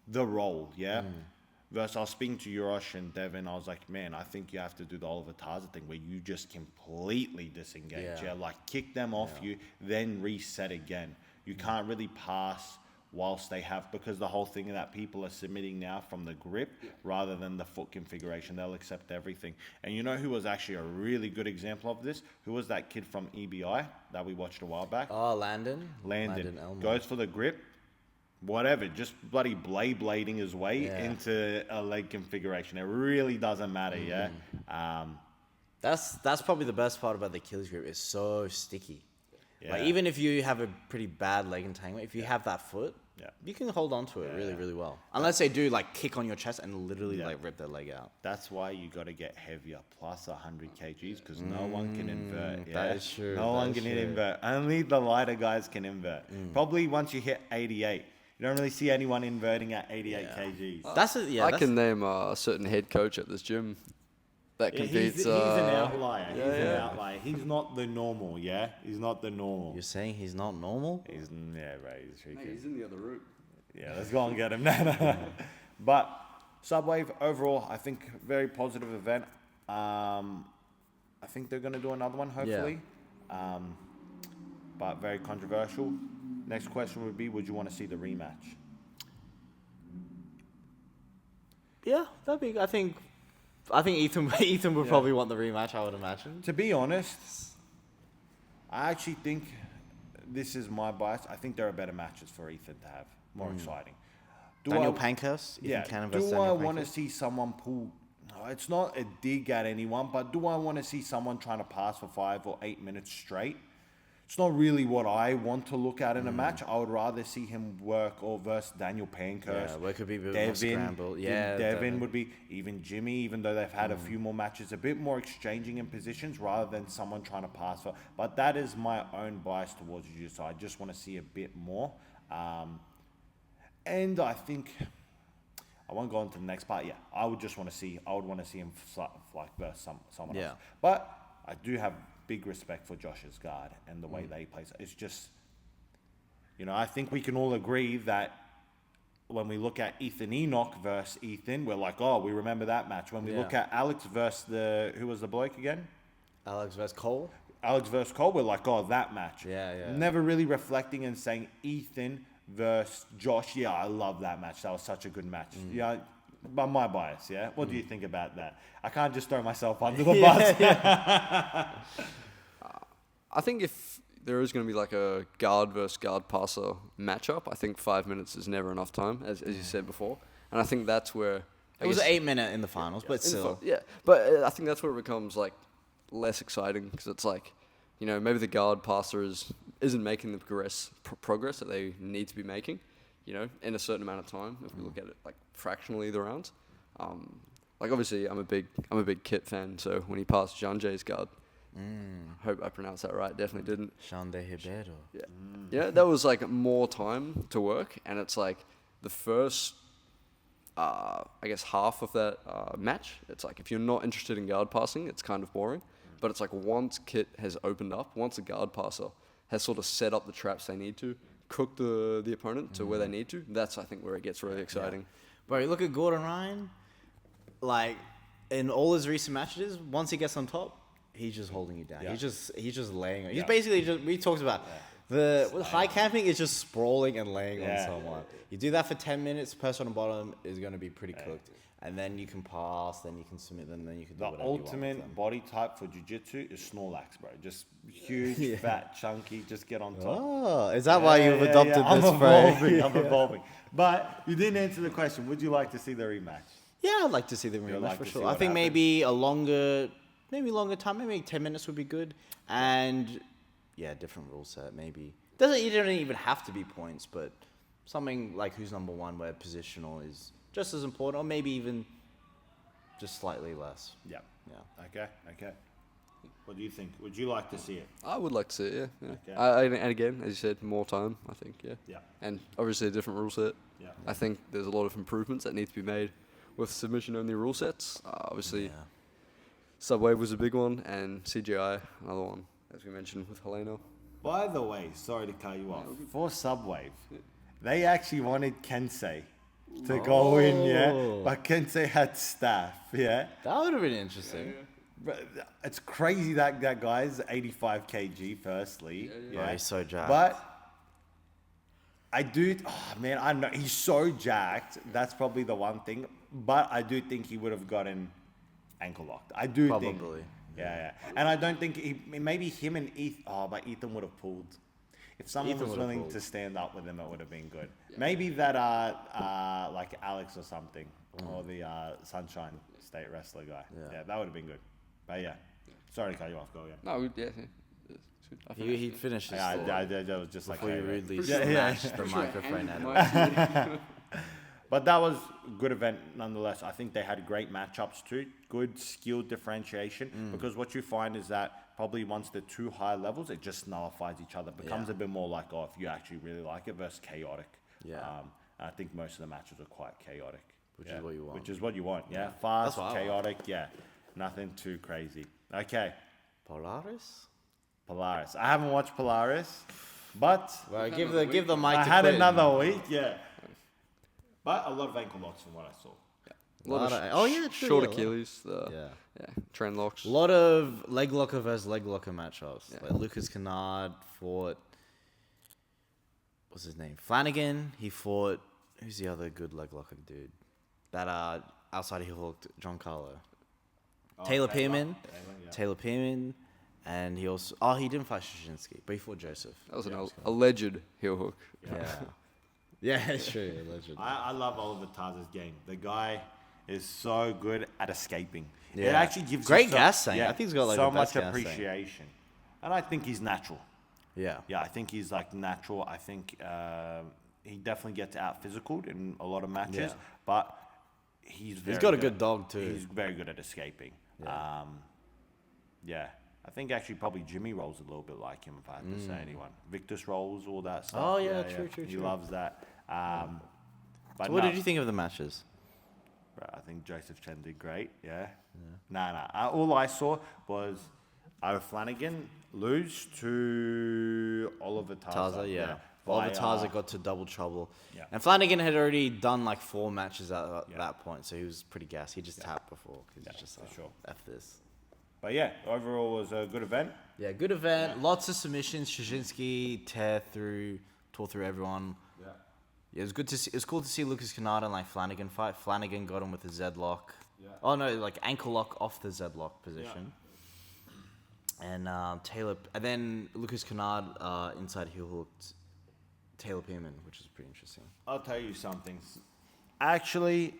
the roll, yeah? Versus I was speaking to Yurosh and Devin, I was like, man, I think you have to do the Oliver Tarza thing where you just completely disengage, like kick them off you, then reset again. You can't really pass whilst they have, because the whole thing that people are submitting now from the grip rather than the foot configuration, they'll accept everything. And you know who was actually a really good example of this? Who was that kid from EBI that we watched a while back? Oh, Landon Landon goes for the grip, whatever, just bloody blading his way into a leg configuration. It really doesn't matter, That's probably the best part about the Achilles grip. It's so sticky. Yeah. Like even if you have a pretty bad leg entanglement, if you have that foot, you can hold on to it really well. Unless they do like kick on your chest and literally like rip their leg out. That's why you got to get heavier, plus 100 kgs, because no one can invert. Yeah? That is true. No one can invert. Only the lighter guys can invert. Probably once you hit 88. You don't really see anyone inverting at 88 kgs. I can name a certain head coach at this gym that competes. He's an outlier. He's an outlier. He's not the normal, He's not the normal. You're saying he's not normal? He's, right. He's freaking. He's in the other room. Yeah, let's go and get him. No. But Subwave, overall, I think very positive event. I think they're going to do another one, hopefully. But very controversial. Next question would be, would you want to see the rematch? Yeah, that'd be. I think Ethan would probably want the rematch. I would imagine. To be honest, I actually think this is my bias. I think there are better matches for Ethan to have, more exciting. Daniel Pankhurst. Yeah. Do I want to see someone pull? No, it's not a dig at anyone, but do I want to see someone trying to pass for 5 or 8 minutes straight? It's not really what I want to look at in a match. I would rather see him work or versus Daniel Pankhurst. Yeah, where could be a bit more scramble. Yeah, Devin would be, even Jimmy, even though they've had a few more matches, a bit more exchanging in positions rather than someone trying to pass for. But that is my own bias towards you, so I just want to see a bit more. And I think I won't go on to the next part. Yeah, I would want to see him like versus someone else. But I do have big respect for Josh's guard and the way they play. It's just, I think we can all agree that when we look at Ethan Enoch versus Ethan, we're like, oh, we remember that match. When we look at Alex versus who was the bloke again? Alex versus Cole, we're like, oh, that match. Yeah. Never really reflecting and saying Ethan versus Josh. Yeah, I love that match. That was such a good match. Yeah, by my bias, yeah? What do you think about that? I can't just throw myself under the bus. I think if there is going to be like a guard versus guard passer matchup, I think 5 minutes is never enough time, as you said before. And I think that's where... It was 8 minute in the finals, but still. But I think that's where it becomes like less exciting because it's like, you know, maybe the guard passer isn't making the progress that they need to be making, you know, in a certain amount of time. If we look at it like fractionally the rounds, like obviously I'm a big Kit fan, so when he passed Janjay's guard, hope I pronounced that right. Definitely didn't. Xande Ribeiro. Yeah, yeah, that was like more time to work, and it's like the first. I guess half of that match, it's like if you're not interested in guard passing, it's kind of boring. But it's like once Kit has opened up, once a guard passer has sort of set up the traps they need to, cook the opponent to where they need to, that's I think where it gets really exciting. Bro, you look at Gordon Ryan, like in all his recent matches, once he gets on top, he's just holding you down. Yeah. He's just laying on. He's basically just, we talked about with high camping is just sprawling and laying on someone. You do that for 10 minutes, the person on the bottom is going to be pretty cooked. And then you can pass, then you can submit them, then you can do whatever The you want with ultimate them. body type for jiu-jitsu is Snorlax, bro. Just huge, fat, chunky, just get on top. Oh, is that why you've adopted I'm this evolving, phrase? I'm evolving. But you didn't answer the question. Would you like to see the rematch? Yeah, I'd like to see the rematch like for to see sure. I what think happens. maybe longer time, maybe 10 minutes would be good. And yeah, different rule set, maybe. You don't even have to be points, but something like who's number one where positional is just as important, or maybe even just slightly less. Yeah. Yeah. Okay. What do you think? Would you like to see it? I would like to see it, yeah. Okay. And again, as you said, more time, I think, yeah. Yeah. And obviously a different rule set. Yeah. I think there's a lot of improvements that need to be made with submission-only rule sets. Obviously, subwave was a big one, and CGI, another one, as we mentioned with Helena. By the way, sorry to cut you off. For Subwave, they actually wanted Kensei to go in, yeah? But Kensei had staff, yeah? That would have been interesting. But it's crazy that guy's 85 kg, firstly. Yeah, he's so jacked. But I do, I know, he's so jacked. That's probably the one thing. But I do think he would have gotten ankle locked. I do think. Probably. Yeah. And I don't think, maybe him and Ethan, but Ethan would have pulled. If someone Ethan was would have willing pulled. to stand up with him, it would have been good. Maybe that, like Alex or something, or the Sunshine State wrestler guy. Yeah, that would have been good. But yeah, sorry to cut you off. Go again. No, yeah. It's good. I think He finished his Yeah, thought that was just like before you hey, rudely Yeah. smashed the microphone at him. But that was a good event nonetheless. I think they had great matchups too. Good skill differentiation. Because what you find is that probably once they're too high levels, it just nullifies each other. It becomes a bit more like, if you actually really like it versus chaotic. Yeah. I think most of the matches are quite chaotic. Which is what you want. Which is what you want, yeah. Fast, That's what I like. chaotic, yeah. Nothing too crazy. Okay, Polaris? Polaris. I haven't watched Polaris, but Well, give the mic I to had Quentin. another week, yeah. But a lot of ankle locks from what I saw. A lot of Oh, yeah, true, short yeah, a lot. Achilles, Yeah. trend locks. A lot of leg locker versus leg locker matchups. Yeah. Like Lucas Kennard fought, what's his name? Flanagan. He fought, who's the other good leg locker dude? That outside he hooked John Carlo. Taylor Pearman. Taylor Pearman. And he also, he didn't fight Shashinsky, but he fought Joseph. That was an alleged heel hook. Yeah. Yeah, it's true. Legend. I love Oliver Taz's game. The guy is so good at escaping. It Yeah. actually gives Great you gas tank. I think he's got, like, so the best much gas tank. appreciation. And I think he's natural. Yeah. Yeah, I think he's like natural. I think he definitely gets out physicaled in a lot of matches, Yeah. but he's very got a good. good dog, too. He's very good at escaping. Yeah. Yeah. I think actually probably Jimmy rolls a little bit like him, if I had to say anyone. Victus rolls, all that stuff. Oh, yeah, true. He loves that. But So what no, did you think of the matches? bro, I think Joseph Chen did great, yeah. Nah. All I saw was Flanagan lose to Oliver Taza. Taza, yeah. Oliver Via- Taza got to double trouble. Yeah. And Flanagan had already done like 4 matches at Yeah. that point, so he was pretty gassed. He just tapped before because he's just for like, sure. F this. But yeah, overall it was a good event. Yeah, good event. Lots of submissions. Shashinsky tore through everyone. Yeah. Yeah, it was good to see. It was cool to see Lucas Canada and like Flanagan fight. Flanagan got him with the Z lock. Yeah. Oh no, like ankle lock off the Z lock position. And Taylor, and then Lucas Canard inside heel hooked Taylor Pearman, which is pretty interesting. I'll tell you something. Actually,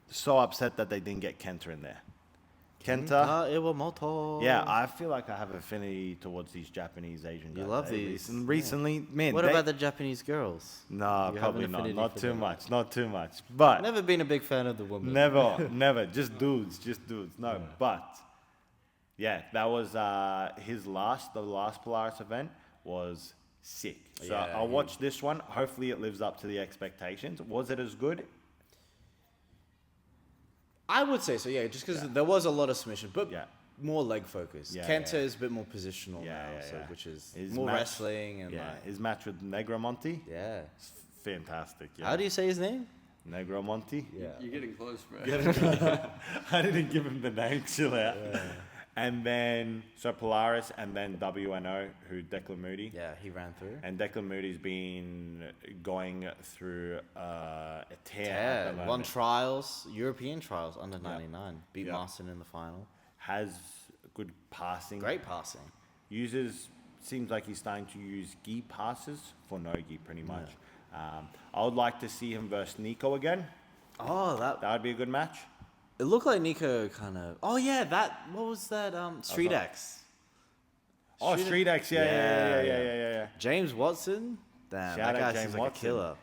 so upset that they didn't get Kenta in there. Kenta. Iwamoto. Yeah, I feel like I have affinity towards these Japanese Asian guys. You love these. Recently, man. What about the Japanese girls? No, You have probably an not. affinity Not for too them? much. Not too much. But Never been a big fan of the woman. never. Just dudes. No, but yeah, that was the last Polaris event was sick. So Yeah, I'll watch this one. Hopefully it lives up to the expectations. Was it as good? I would say so, yeah, just because there was a lot of submission, but Yeah. more leg focused. Yeah, Kenta yeah. is a bit more positional now, so, yeah. which is His more match- wrestling and Yeah, like, his match with Negromonte, yeah. fantastic. Yeah. How do you say his name? Negromonte? Yeah. You're getting close, bro. I didn't give him the name, chill out. And then, so Polaris, and then WNO, who Declan Moody. Yeah, he ran through. And Declan Moody's been going through a tear Yeah, at the won moment. trials, European trials under 99. Beat Yeah. Marston in the final. Has good passing. Great passing. Seems like he's starting to use gi passes for no gi pretty much. I would like to see him versus Nico again. Oh, That would be a good match. it looked like Nico kind of. Oh yeah, what was that? Street X. Oh, Street X, yeah. James Watson. Damn, Shout that out guy James seems like Watson. a killer.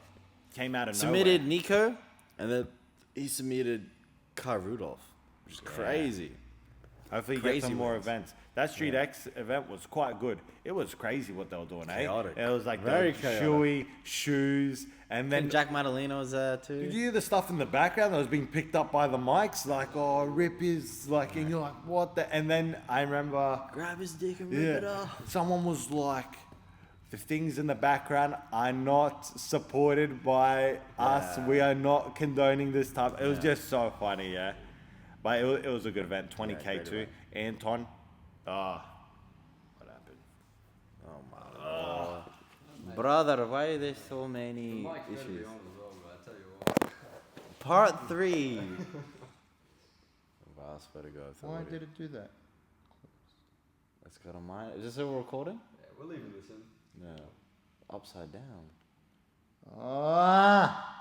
Came out of Submitted nowhere. Nico, and then he submitted Kai Rudolph, which is crazy. Hopefully he Crazy gets some more wins. events. That Street X event was quite good. It was crazy what they were doing, Chaotic. eh? It was like Very the chaotic. shoey shoes, and then And Jack Madalena was there did too. you hear the stuff in the background that was being picked up by the mics? Like, oh, rip his, like, and you're like, what the? And then I remember, Grab his dick and rip it yeah, off. someone was like, the things in the background are not supported by us. We are not condoning this type. It was just so funny, yeah. But it was a good event, 20K great too. event. Anton, what happened? Oh my lord. Brother, why are there so many issues? Part 3. Wow, I better go. Why did it do that? Let's go to mine. Is this still recording? Yeah, we're leaving this in. No. Upside down. Ah,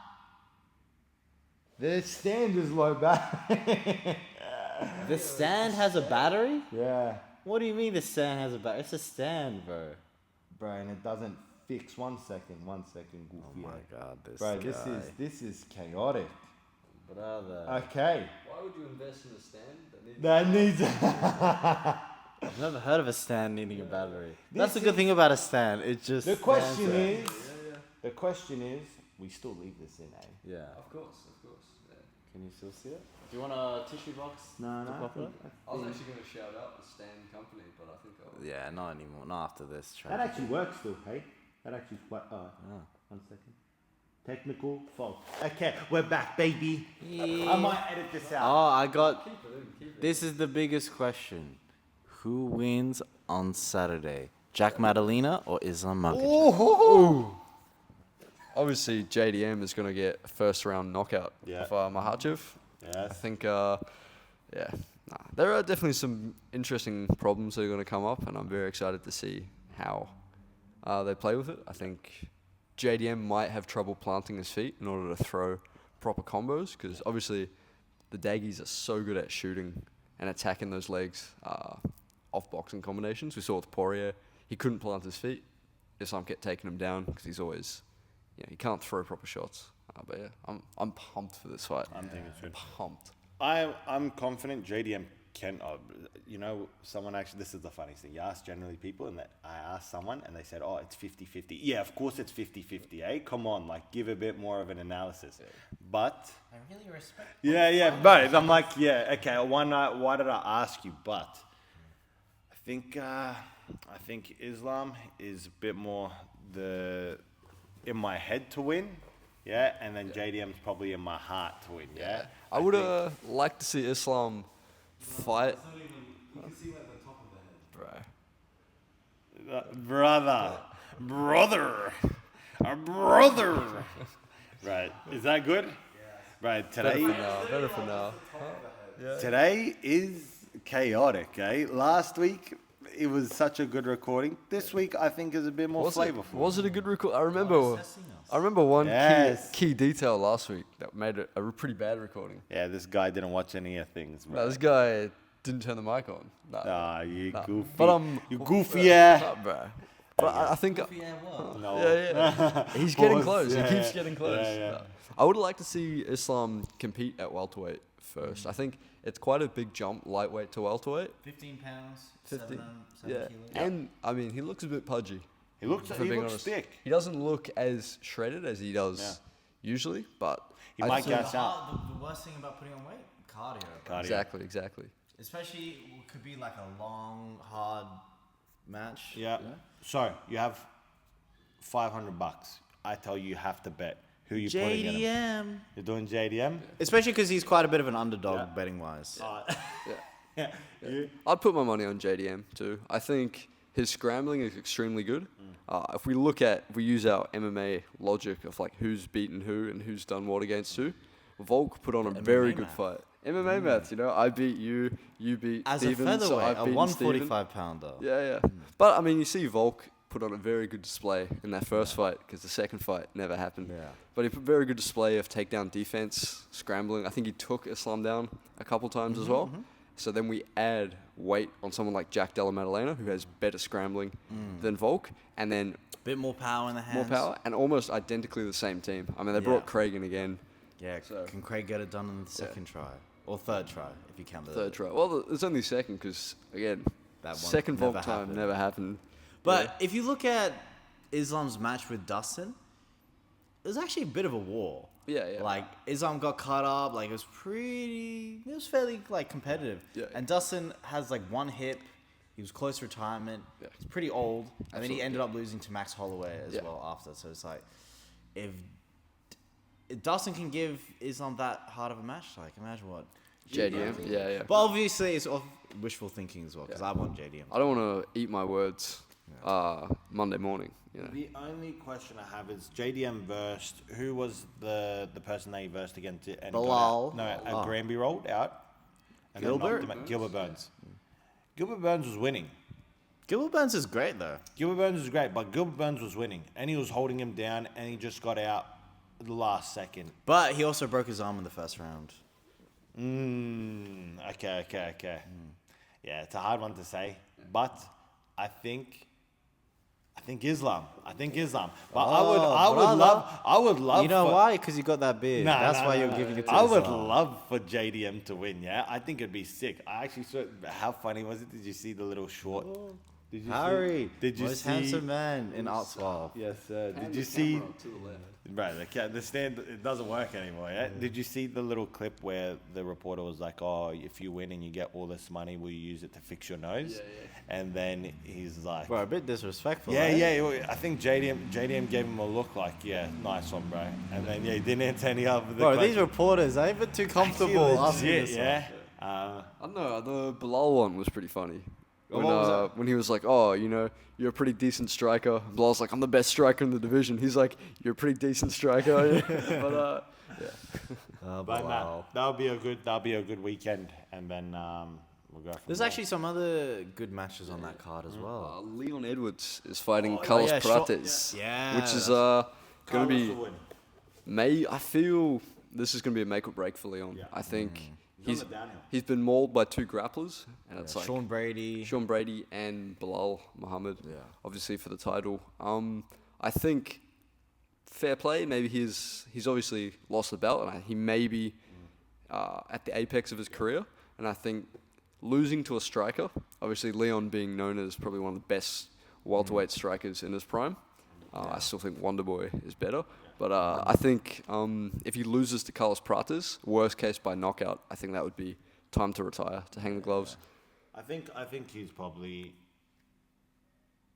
the stand is low battery. The stand has a battery? Yeah, What do you mean the stand has a battery? It's a stand, bro. bro, and it doesn't fix. 1 second, goofy. Oh my god, this Bro, guy. this is chaotic. Brother. Okay, Why would you invest in a stand that needs that needs. I've never heard of a stand needing a battery. This That's the good thing about a stand. It just The question stands there. is, the question is, we still leave this in, eh? Yeah. Of course. Yeah. Can you still see it? Do you want a tissue box? No, to pop it up? I was actually going to shout out the stand company, but I think I'll... Yeah, not anymore. Not after this. That actually works still, hey? That actually works. Oh, 1 second. Technical fault. Okay, we're back, baby. I might edit this out. Oh, I got. Keep it in, keep it This is the biggest question. Who wins on Saturday? Jack Madalena or Islam Makhachev? Obviously, JDM is going to get a first round knockout Yeah. of Makhachev. I Yes. think, there are definitely some interesting problems that are going to come up, and I'm very excited to see how they play with it. I think JDM might have trouble planting his feet in order to throw proper combos, because obviously the Daggies are so good at shooting and attacking those legs off boxing combinations. We saw with Poirier, he couldn't plant his feet. Islam kept taking him down because he's always, he can't throw proper shots. But yeah, I'm pumped for this fight. I'm thinking it's good. Pumped. I'm confident JDM can. Someone actually. This is the funniest thing. You ask generally people, and I asked someone, and they said, "Oh, it's 50-50." Yeah, of course it's 50-50. Eh? Come on, like give a bit more of an analysis. But I really respect. yeah, but I'm like, yeah, okay. Why did I ask you? But I think Islam is a bit more in my head to win. Yeah, and then JDM's probably in my heart to win. Yeah, I would like to see Islam fight. You can see like the top of the head. Bro. Brother. a brother. Right. Is that good? Right. Better Today. for now. Better for now. Today is chaotic, eh? Last week it was such a good recording. This week I think is a bit more flavorful. Was it a good record? I remember one Yes. key detail last week that made it a pretty bad recording. Yeah, this guy didn't watch any of things, bro. No, this guy didn't turn the mic on. No. Ah, you goofy. But you goofy, yeah. Bro. But I think No. yeah. He's getting Pause. close. Yeah, He keeps yeah. getting close. Yeah. No. I would like to see Islam compete at welterweight first. I think it's quite a big jump, lightweight to welterweight. 15 pounds, 50. 7 Yeah. kilos. And I mean, he looks a bit pudgy. He looks thick. He doesn't look as shredded as he does usually, but He I might think- gas out. The worst thing about putting on weight? Cardio. Cardio. Exactly. Especially, it could be like a long, hard match. Yeah. So you have $500. I tell you have to bet who you putting in him. JDM. You're doing JDM? Especially because he's quite a bit of an underdog betting wise. Yeah. You? I'd put my money on JDM too. I think his scrambling is extremely good. If we use our MMA logic of like who's beaten who and who's done what against who, Volk put on a very good math. fight. MMA maths, I beat you, you beat As Steven, a featherweight, so I've a beaten 145 pounder. Steven. Yeah. But I mean, you see Volk put on a very good display in that first fight because the second fight never happened. Yeah. But he put a very good display of takedown defense, scrambling. I think he took Islam down a couple times as well. So then we add weight on someone like Jack Della Maddalena, who has better scrambling than Volk, and then Bit more power in the hands. more power, and almost identically the same team. I mean, they brought Craig in again, Yeah. So- Can Craig get it done in the second try? Or third try, if you count the third try. Well, it's only second because, again, That one second never Volk time happened. never happened. But if you look at Islam's match with Dustin, it was actually a bit of a war. Yeah. Like Islam got cut up. Like it was fairly like competitive. Yeah. And Dustin has like one hip. He was close to retirement. Yeah. He's pretty old. And then Absolutely. he ended up losing to Max Holloway as Yeah. well after. So it's like, if Dustin can give Islam that hard of a match, like imagine what. JDM, yeah. But obviously it's wishful thinking as well because I want JDM. I don't want to eat my words Monday morning. The only question I have is JDM versed. Who was the person that he versed against? And Bilal. Granby rolled out. And then Gilbert? knocked him out. Gilbert Burns. Gilbert Burns was winning. Gilbert Burns is great though. Gilbert Burns was great, but Gilbert Burns was winning, and he was holding him down, and he just got out the last second. But he also broke his arm in the first round. Okay. Yeah, it's a hard one to say, but I think Islam. But I would love. You know for, why? Because you got that beard. Nah, That's nah, why nah, you're nah. giving it to I would Islam. love for JDM to win. Yeah, I think it'd be sick. I actually saw. How funny was it? Did you see the little short? Did you Harry, Did you most see? handsome man in Artswell. Yes, sir. Did you see? Right, the stand it doesn't work anymore. Yeah? Did you see the little clip where the reporter was like, "Oh, if you win and you get all this money, will you use it to fix your nose?" Yeah. And then he's like, Bro, a bit disrespectful. "Yeah, eh? yeah." I think JDM gave him a look like, "Yeah, nice one, bro." And then he didn't answer any of the Bro, these questions. reporters are even too comfortable Actually, asking legit, this yeah. I don't know. The Bilal one was pretty funny. Oh, When, what was that? when he was like, "Oh, you're a pretty decent striker." Bilal's like, "I'm the best striker in the division." He's like, "You're a pretty decent striker." But But nah, that'll be a good weekend, and then we'll go. From There's there. actually some other good matches on that card as well. Leon Edwards is fighting Oh, Carlos yeah, sure. Prates, Yeah, which is that's- going to Carlos be will win. I feel this is going to be a make or break for Leon. Yeah. I think He's on the downhill. he's been mauled by two grapplers, and it's like Sean Brady. Sean Brady and Bilal Muhammad, Yeah. obviously for the title. I think fair play. Maybe he's obviously lost the belt, and he may be at the apex of his career. And I think losing to a striker, obviously Leon being known as probably one of the best welterweight strikers in his prime. I still think Wonderboy is better. But I think if he loses to Carlos Prates, worst case by knockout, I think that would be time to retire, to hang the gloves. I think he's probably.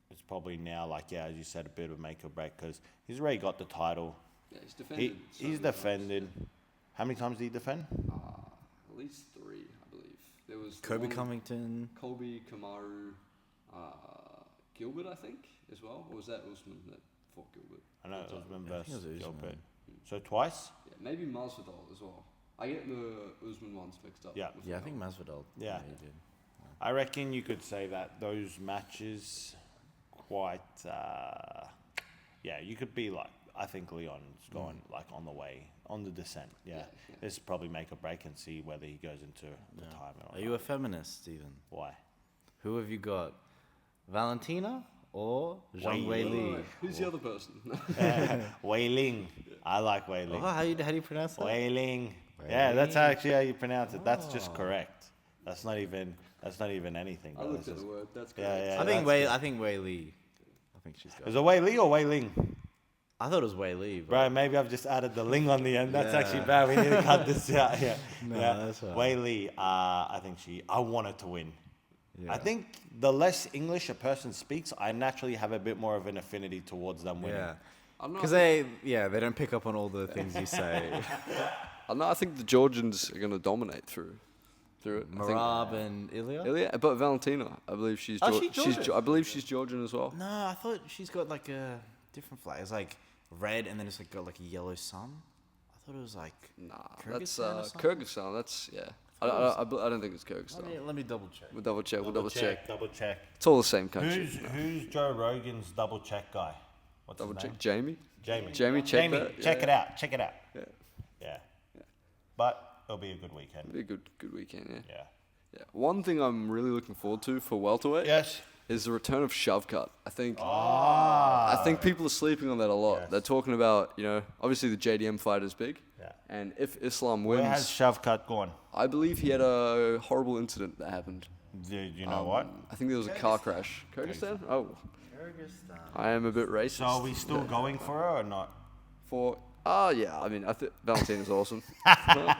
It's probably now, like, yeah, as you said, a bit of a make or break because he's already got the title. Yeah, he's defended. He's defended. How many times did he defend? At least 3, I believe. There was the Kobe one- Covington. Colby, Kamaru, Gilbert, I think, as well. Or was that Usman that fought Gilbert. I know Usman I think it versus was Usman. Gilbert. So twice? Yeah, maybe Masvidal as well. I get the Usman ones mixed up. Yeah. with Yeah, I Vidal. think Masvidal. Yeah. He did. I reckon you could say that those matches quite. Yeah, you could be like. I think Leon's going like on the way, on the descent. Yeah. Yeah. This probably make a break and see whether he goes into retirement or Are you a feminist, Stephen? Why? Who have you got? Valentina or Zhang Wei Wei Li? Who's the other person? Wei Ling. I like Wei Ling. Oh, how do you pronounce that? Wei Ling. Wei Yeah, that's Ling. actually how you pronounce it. That's just Oh. correct. That's not even anything. I bro. looked That's at the just- word. That's Yeah, correct. yeah. I think that's Wei Li. I think she's got. Is it Wei Li or Wei Ling? I thought it was Wei Li, Bro, maybe I've just added the ling on the end. That's actually bad. We need to cut this out. Yeah. No, yeah. that's all right. Wei Li, I think I want her to win. Yeah. I think the less English a person speaks, I naturally have a bit more of an affinity towards them winning. Yeah. I don't know. Because they don't pick up on all the things you say. I don't know. I think the Georgians are going to dominate through it. I think- Marab and Ilya? Ilya, but Valentina, I believe she's. Oh, she's Georgian? I believe she's Georgian as well. No, I thought she's got like a different flag. It's like red and then it's like got like a yellow sun. I thought it was like Nah, Kyrgyzstan or that's something? Kyrgyzstan. That's yeah. I don't think it's Kyrgyzstan. Let me double check. We'll double check. We'll double check. Double check. It's all the same country. Who's Joe Rogan's double check guy? What's Double his check. name? Jamie. Jamie, check that. check Yeah. it out. Check it out. Yeah. Yeah. But it'll be a good weekend. It'll be a good weekend. Yeah. Yeah. Yeah. One thing I'm really looking forward to for welterweight Yes. is the return of shove cut. I think. Ah. I think people are sleeping on that a lot. Yes. They're talking about, obviously the JDM fight is big. Yeah. And if Islam Where wins, has Shavkat gone? I believe he had a horrible incident that happened. Do you know what? I think there was a car crash. Kyrgyzstan? Oh, Kyrgyzstan. I am a bit racist. So are we still going for her or not? Yeah, I mean, I think Valentina's awesome. Kyrgyzstan.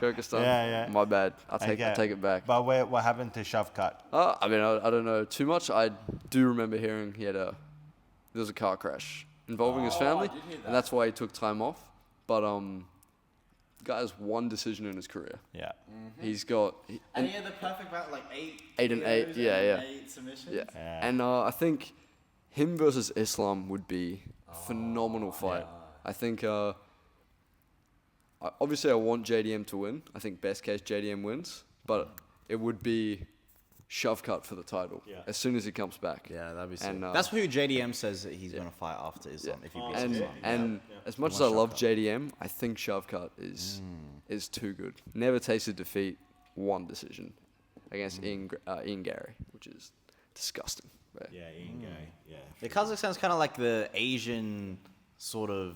Kyrgyzstan? Yeah, yeah. My bad. I'll take it back. But what happened to Shavkat? I mean, I don't know too much. I do remember hearing there was a car crash involving his family, did hear that. and that's why he took time off. But guy has one decision in his career. Yeah. He's got And he had the perfect round, like 8. 8 and 8. KOs Yeah, and yeah. 8 submissions. Yeah. Yeah. And I think him versus Islam would be a phenomenal fight. I think, obviously I want JDM to win. I think best case JDM wins, but it would be shove cut for the title Yeah. as soon as he comes back. Yeah, that'd be sick. And, That's who JDM says that he's going to fight after Islam if he beats And Islam. as much as He I wants love shove JDM, I think shove cut is too good. Never tasted defeat, one decision against Ian Gary, which is disgusting. But Yeah, Ian Gay. Yeah. The Kazakhstan's kind of like the Asian sort of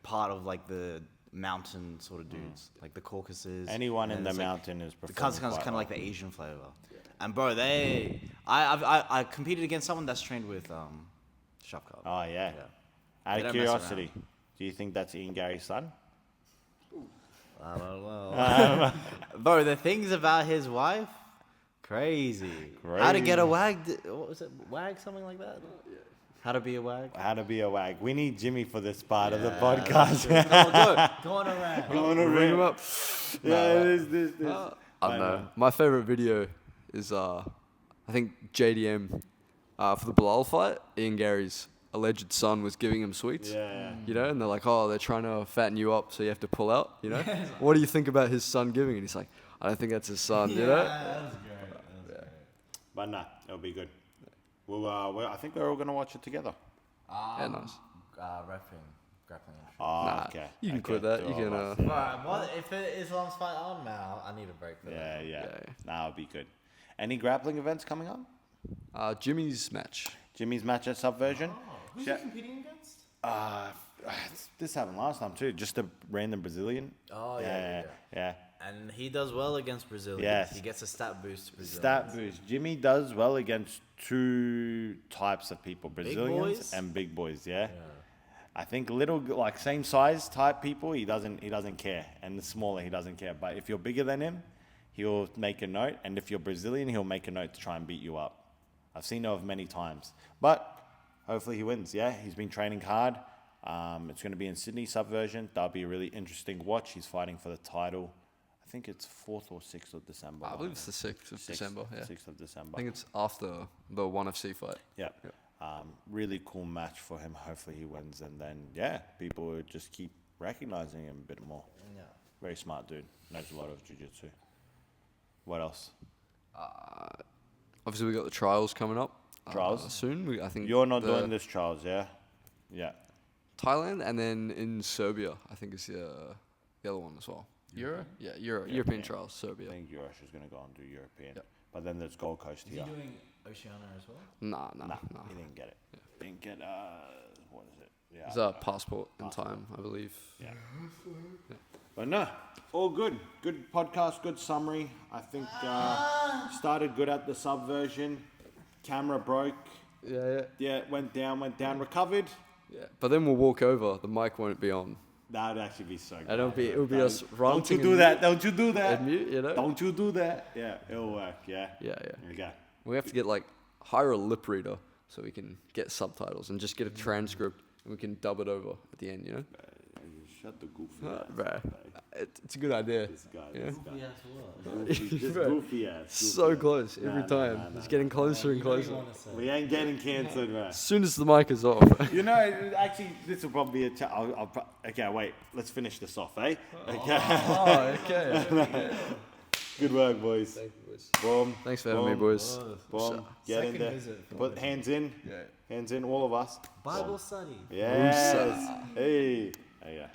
part of like the mountain sort of dudes, like the Caucasus. Anyone in and the it's like- mountain is The performing Kazakhstan's quite kind of like well. the Asian flavor. And bro, I competed against someone that's trained with Shavkat. Oh, yeah. Yeah. Out They of don't mess around. curiosity, do you think that's Ian Gary's son? I don't know. Bro, the things about his wife, crazy. How to get a wag? What was it? Wag something like that? How to be a wag? How to be a wag. We need Jimmy for this part of the Yeah, podcast. Go on around. ring him up. Yeah, this. I don't know. My favorite video is I think JDM for the Bilal fight. Ian Gary's alleged son was giving him sweets. Yeah. And they're like, oh, they're trying to fatten you up, so you have to pull out. What do you think about his son giving? And he's like, I don't think that's his son. That was great. But nah, it'll be good. Well, I think we're all going to watch it together. Yeah, nice. Grappling. Oh, Nah, okay. you can Okay, quit that. do You all can. of us. Alright, what if Islam's fight on now? I need a break for that. Yeah. Yeah. Nah, it'll be good. Any grappling events coming up? Jimmy's match. Jimmy's match at Subversion? Who's Yeah. he competing against? This happened last time too. Just a random Brazilian. Oh Yeah. And he does well against Brazilians. Yes. He gets a stat boost to Brazilians. Stat boost. Jimmy does well against two types of people, Brazilians boys? and big boys. Yeah. I think little like same size type people, he doesn't care, and the smaller he doesn't care. But if you're bigger than him, he'll make a note, and if you're Brazilian, he'll make a note to try and beat you up. I've seen it many times, but hopefully he wins. Yeah, he's been training hard. It's going to be in Sydney Subversion. That'll be a really interesting watch. He's fighting for the title. I think it's 4th or 6th of December. I believe it's the 6th of December. Yeah. 6th of December. I think it's after the 1FC fight. Yeah. Really cool match for him. Hopefully he wins, and then yeah, people will just keep recognizing him a bit more. Yeah. Very smart dude. Knows a lot of jiu-jitsu. What else? Obviously, we got the trials coming up. Trials? Soon. I think You're not doing this, Charles, yeah? Yeah. Thailand, and then in Serbia, I think is the other one as well. Yeah, European trials, Serbia. I think Jurash is going to go and do European. Yep. But then there's Gold Coast Is here. he doing Oceania as well? Nah. He didn't get it. Didn't get, what is it? Yeah. It's a passport in time, I believe. Yeah. But no, all good. Good podcast, good summary. I think started good at the subversion. Camera broke. Yeah, went down, recovered. Yeah. But then we'll walk over. The mic won't be on. That would actually be so good. And it'll be us Don't ranting. you do that. Don't you do that. And mute, you know? Don't you do that. Yeah, it'll work. Yeah. Yeah. Okay. We have to get hire a lip reader so we can get subtitles and just get a transcript and we can dub it over at the end, you know? Shut the goofy ass. Bruh. It's a good idea. This guy. Yeah. This guy. Goofy ass what? Just Bro, goofy ass. So goofy close ass. every Nah, time. nah, It's getting closer and You know what you closer. wanna say. We ain't getting cancelled, man. As soon as the mic is off. You know, actually, this will probably be okay, wait. Let's finish this off, eh? Okay. Oh, okay. Good work, boys. Thank you, boys. Boom. Thanks for having me, boys. Boom. Get in Second there. visit for Put me. hands in. Yeah. Hands in, all of us. Bible study. Yes. Hey. Oh, yeah.